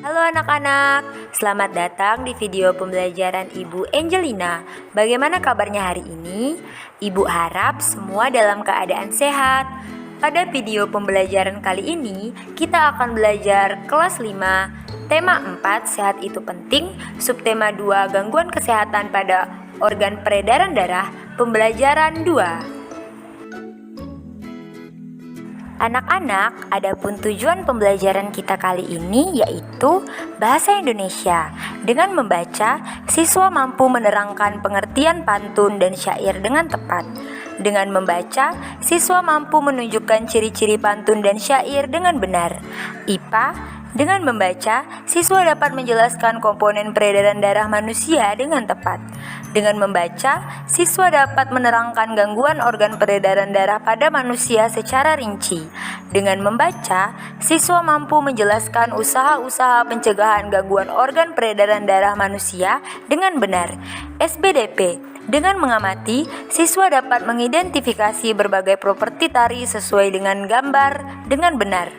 Halo anak-anak, selamat datang di video pembelajaran Ibu Angelina. Bagaimana kabarnya hari ini? Ibu harap semua dalam keadaan sehat. Pada video pembelajaran kali ini, kita akan belajar kelas 5, tema 4, sehat itu penting, subtema 2, gangguan kesehatan pada organ peredaran darah, pembelajaran 2. Anak-anak, adapun tujuan pembelajaran kita kali ini yaitu bahasa Indonesia. Dengan membaca, siswa mampu menerangkan pengertian pantun dan syair dengan tepat. Dengan membaca, siswa mampu menunjukkan ciri-ciri pantun dan syair dengan benar. IPA, dengan membaca, siswa dapat menjelaskan komponen peredaran darah manusia dengan tepat. Dengan membaca, siswa dapat menerangkan gangguan organ peredaran darah pada manusia secara rinci. Dengan membaca, siswa mampu menjelaskan usaha-usaha pencegahan gangguan organ peredaran darah manusia dengan benar. SBDP, dengan mengamati, siswa dapat mengidentifikasi berbagai properti tari sesuai dengan gambar dengan benar.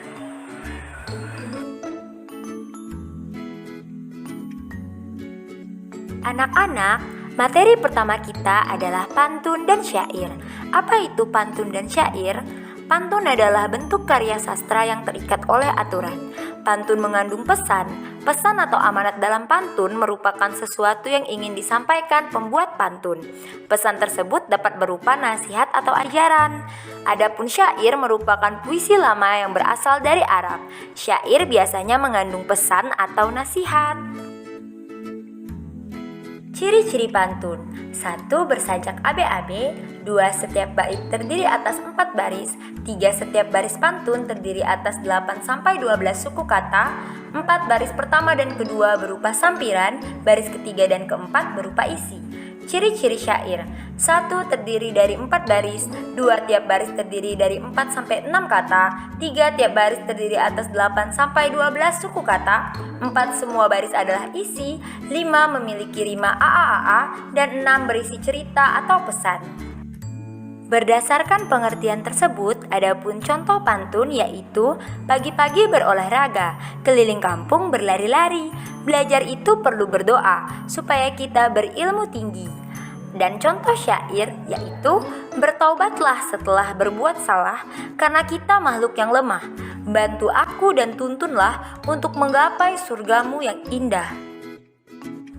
Anak-anak, materi pertama kita adalah pantun dan syair. Apa itu pantun dan syair? Pantun adalah bentuk karya sastra yang terikat oleh aturan. Pantun mengandung pesan. Pesan atau amanat dalam pantun merupakan sesuatu yang ingin disampaikan pembuat pantun. Pesan tersebut dapat berupa nasihat atau ajaran. Adapun syair merupakan puisi lama yang berasal dari Arab. Syair biasanya mengandung pesan atau nasihat. Ciri-ciri pantun: 1. Bersajak ABAB. 2. Setiap bait terdiri atas 4 baris. 3. Setiap baris pantun terdiri atas 8-12 suku kata. 4. Baris pertama dan kedua berupa sampiran. Baris ketiga dan keempat berupa isi. Ciri-ciri syair: 1. Terdiri dari 4 baris. 2. Tiap baris terdiri dari 4-6 kata. 3. Tiap baris terdiri atas 8-12 suku kata. 4. Semua baris adalah isi. 5. Memiliki rima AAAA. Dan 6. Berisi cerita atau pesan. Berdasarkan pengertian tersebut, adapun contoh pantun yaitu pagi-pagi berolahraga, keliling kampung berlari-lari, belajar itu perlu berdoa supaya kita berilmu tinggi. Dan contoh syair yaitu bertaubatlah setelah berbuat salah karena kita makhluk yang lemah. Bantu aku dan tuntunlah untuk menggapai surgamu yang indah.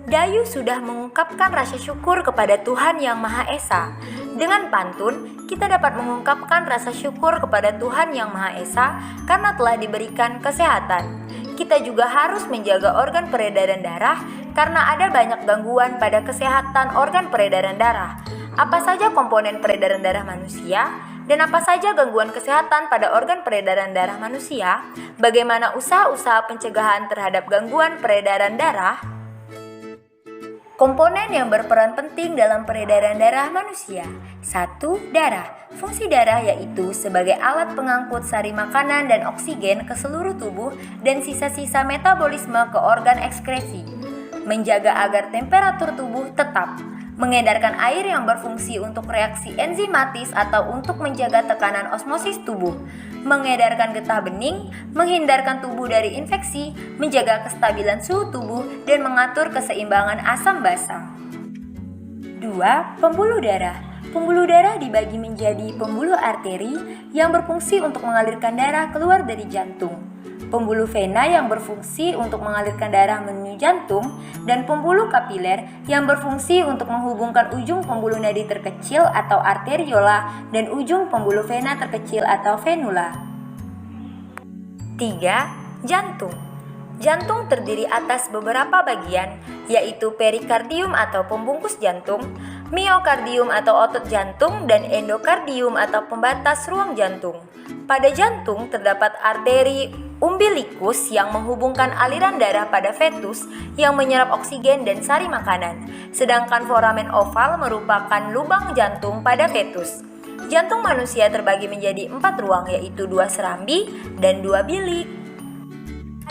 Dayu sudah mengungkapkan rasa syukur kepada Tuhan Yang Maha Esa. Dengan pantun, kita dapat mengungkapkan rasa syukur kepada Tuhan Yang Maha Esa karena telah diberikan kesehatan. Kita juga harus menjaga organ peredaran darah karena ada banyak gangguan pada kesehatan organ peredaran darah. Apa saja komponen peredaran darah manusia? Dan apa saja gangguan kesehatan pada organ peredaran darah manusia? Bagaimana usaha-usaha pencegahan terhadap gangguan peredaran darah? Komponen yang berperan penting dalam peredaran darah manusia. 1. Darah. Fungsi darah yaitu sebagai alat pengangkut sari makanan dan oksigen ke seluruh tubuh dan sisa-sisa metabolisme ke organ ekskresi. Menjaga agar temperatur tubuh tetap. Mengedarkan air yang berfungsi untuk reaksi enzimatis atau untuk menjaga tekanan osmosis tubuh. Mengedarkan getah bening, menghindarkan tubuh dari infeksi, menjaga kestabilan suhu tubuh, dan mengatur keseimbangan asam basa. 2. Pembuluh darah. Pembuluh darah dibagi menjadi pembuluh arteri yang berfungsi untuk mengalirkan darah keluar dari jantung, pembuluh vena yang berfungsi untuk mengalirkan darah menuju jantung, dan pembuluh kapiler yang berfungsi untuk menghubungkan ujung pembuluh nadi terkecil atau arteriola dan ujung pembuluh vena terkecil atau venula. 3. Jantung. Jantung terdiri atas beberapa bagian, yaitu perikardium atau pembungkus jantung, miokardium atau otot jantung, dan endokardium atau pembatas ruang jantung. Pada jantung terdapat arteri umbilikus yang menghubungkan aliran darah pada fetus yang menyerap oksigen dan sari makanan, sedangkan foramen oval merupakan lubang jantung pada fetus. Jantung manusia terbagi menjadi 4 ruang, yaitu 2 serambi dan 2 bilik.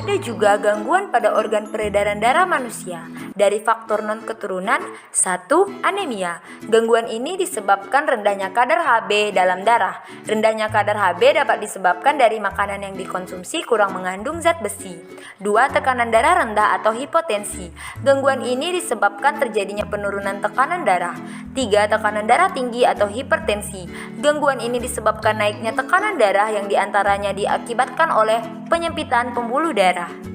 Ada juga gangguan pada organ peredaran darah manusia. Dari faktor non-keturunan, 1. Anemia. Gangguan ini disebabkan rendahnya kadar Hb dalam darah. Rendahnya kadar Hb dapat disebabkan dari makanan yang dikonsumsi kurang mengandung zat besi. 2. Tekanan darah rendah atau hipotensi. Gangguan ini disebabkan terjadinya penurunan tekanan darah. 3. Tekanan darah tinggi atau hipertensi. Gangguan ini disebabkan naiknya tekanan darah yang diantaranya diakibatkan oleh penyempitan pembuluh darah.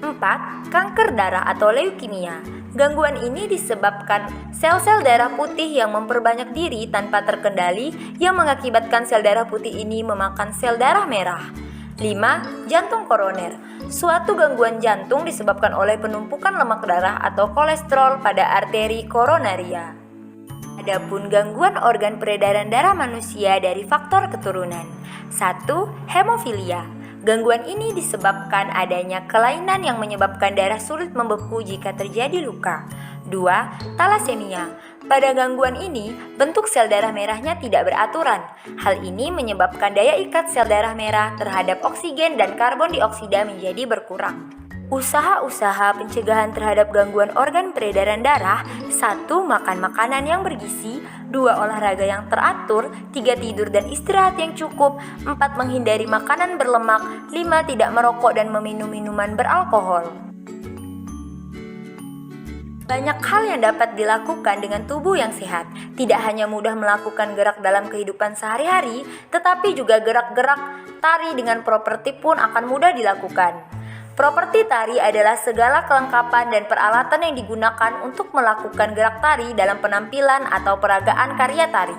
4. Kanker darah atau leukemia. Gangguan ini disebabkan sel-sel darah putih yang memperbanyak diri tanpa terkendali yang mengakibatkan sel darah putih ini memakan sel darah merah. 5. Jantung koroner. Suatu gangguan jantung disebabkan oleh penumpukan lemak darah atau kolesterol pada arteri koronaria. Adapun gangguan organ peredaran darah manusia dari faktor keturunan. 1. Hemofilia. Gangguan ini disebabkan adanya kelainan yang menyebabkan darah sulit membeku jika terjadi luka. 2. Talasemia. Pada gangguan ini, bentuk sel darah merahnya tidak beraturan. Hal ini menyebabkan daya ikat sel darah merah terhadap oksigen dan karbon dioksida menjadi berkurang. Usaha-usaha pencegahan terhadap gangguan organ peredaran darah. 1. Makan makanan yang bergizi. 2. Olahraga yang teratur. 3. Tidur dan istirahat yang cukup. 4. Menghindari makanan berlemak. 5. Tidak merokok dan meminum minuman beralkohol. Banyak hal yang dapat dilakukan dengan tubuh yang sehat. Tidak hanya mudah melakukan gerak dalam kehidupan sehari-hari, tetapi juga gerak-gerak tari dengan properti pun akan mudah dilakukan. Properti tari adalah segala kelengkapan dan peralatan yang digunakan untuk melakukan gerak tari dalam penampilan atau peragaan karya tari.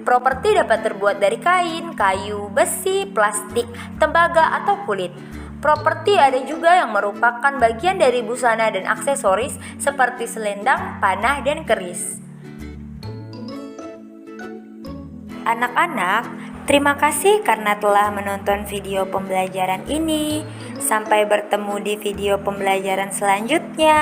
Properti dapat terbuat dari kain, kayu, besi, plastik, tembaga, atau kulit. Properti ada juga yang merupakan bagian dari busana dan aksesoris seperti selendang, panah, dan keris. Anak-anak, terima kasih karena telah menonton video pembelajaran ini. Sampai bertemu di video pembelajaran selanjutnya.